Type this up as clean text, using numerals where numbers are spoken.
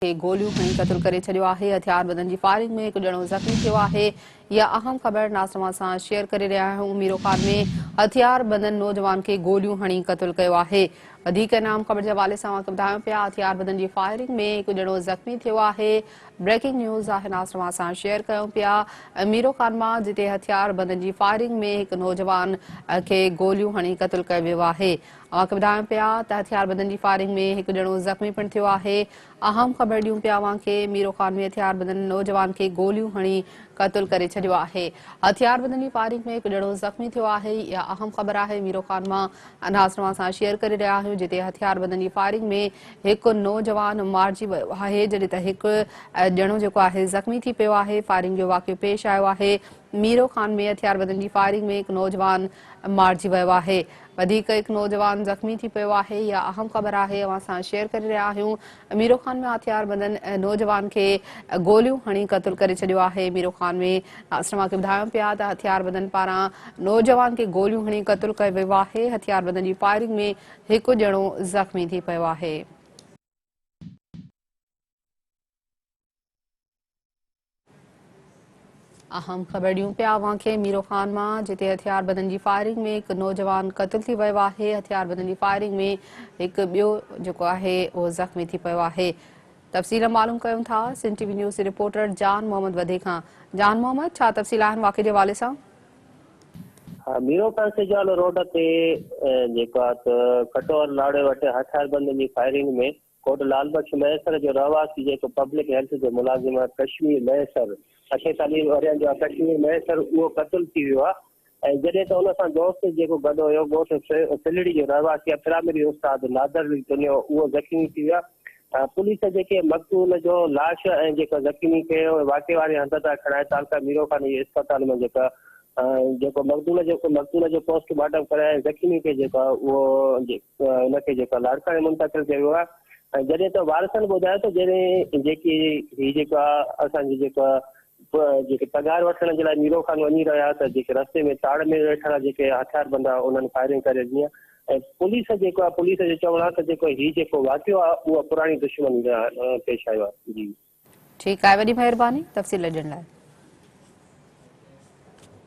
के गोलियों खणी क़त्ल करे छडि॒यो आहे। हथियारबंदनि जी फायरिंग में हिकु ॼणो ज़ख़्मी थियो आहे। इहा अहम ख़बर नाज़िमा सां शेयर करे रहिया आहियूं। मीरो खान में हथियारबंदनि नौजवान खे गोलियूं हणी क़त्ल कयो आहे। वधीक इनाम ख़बर जे हवाले सां ॿुधायूं पिया। हथियारबंदनि जी फायरिंग में हिकु ॼणो ज़ख़्मी थियो आहे। ब्रेकिंग न्यूज़ आहे, नाज़िमा सां शेयर कयूं पिया। मीरो खान मां जिते हथियारबंदनि जी फायरिंग में हिकु नौजवान खे गोलियूं हणी क़त्ल कयो वियो आहे। अवांखे ॿुधायूं पिया त हथियारबंदनि जी फायरिंग में हिकु ॼणो ज़ख़्मी पिणु थियो आहे। अहम ख़बर ॾियूं पिया अवांखे। मीरो खान में हथियारबंदनि नौजवान खे गोलियूं हणी क़त्ल करे छडि॒यो आहे। हथियारबंदनि जी फायरिंग में हिकु ॼणो ज़ख़्मी थियो आहे। इहा अहम ख़बर आहे। मीरो खान मां नाज़िमा सां शेयर करे रहिया आहियूं जिते हथियारबंदनि जी फायरिंग में हिकु नौजवान मारिजी वियो आहे, जॾहिं त हिकु ॼणो जेको आहे ज़ख़्मी थी पियो आहे। फायरिंग जो वाक़ियो पेश आयो आहे। मीरो खान में हथियारबंदनि जी फायरिंग में हिकु नौजवान मारिजी वियो आहे। वधीक हिकु नौजवान ज़ख़्मी थी पियो आहे। इहा अहम ख़बर आहे, अवां सां शेयर करे रहिया आहियूं। मीरो खान में हथियारबंदनि नौजवान खे गोलियूं हणी क़त्ल करे छडि॒यो आहे। मीरो खान में नाज़िमा खे ॿुधायूं पिया त हथियारबंदनि पारां नौजवान खे गोलियूं हणी क़त्ल कयो वियो आहे। हथियारबंदनि जी फायरिंग में हिकु ॼणो ज़ख़्मी थी पियो आहे। अहम ख़बर ॾियूं पिया अवांखे। मीरो खान मां जिते हथियारबंदनि जी फायरिंग में हिकु नौजवान क़त्ल थी वियो आहे। हथियारबंदनि जी फायरिंग में हिकु ॿियो जेको आहे उहो ज़ख़्मी थी पियो आहे। तफ़सील मालूम कयूं था सिंध टीवी न्यूज़ जे रिपोर्टर जान मोहम्मद वधे खां। जान मोहम्मद, छा तफ़सील आहिनि वाक़े जे हवाले सां? मीरो खान सिजाल रोड ते जेको आहे त कटोर लाड़े वटि हथियारबंदनि जी फायरिंग में कोट लालबख्श मैसर जो रहवासी जेको पब्लिक हेल्थ जो मुलाज़िम आहे कश्मीर मैसर 48 वरियनि जो आहे कश्मीर मैसर, उहो क़त्ल थी वियो आहे। ऐं जॾहिं त हुन सां दोस्त जेको गॾु हुयो ॻोठ सिलड़ी जो रहवासी आहे पिरामिरी उस्ताद नादर दुनिया, उहो ज़ख़्मी थी वियो आहे। पुलिस जेके मक़तूल जो लाश ऐं जेको ज़ख़्मी खे वाक़े वारे हंध तां खणाए तालका मीरो खान जे अस्पताल में जेको मक़तूल जो पोस्टमार्टम कराए ज़ख़्मी खे जेको आहे उहो हुनखे जेको लाड़काणे मुंतक़िल कयो वियो आहे। ऐं जॾहिं त वारसनि ॿुधायो त जॾहिं जेकी हीअ जेको आहे असांजी जेके पघार वठण जे लाइ मीरो खान वञी रहिया त जेके रस्ते में ताड़ में वेठल जेके हथियारबंद आहे उन्हनि फायरिंग करे ॾिनी आहे। ऐं पुलिस जेको आहे पुलिस जो चवणु आहे त जेको वाक़ियो आहे उहो पुराणी दुश्मनी पेश आयो आहे। जी ठीकु आहे, वॾी महिरबानी तफ़सील ॾियण लाइ।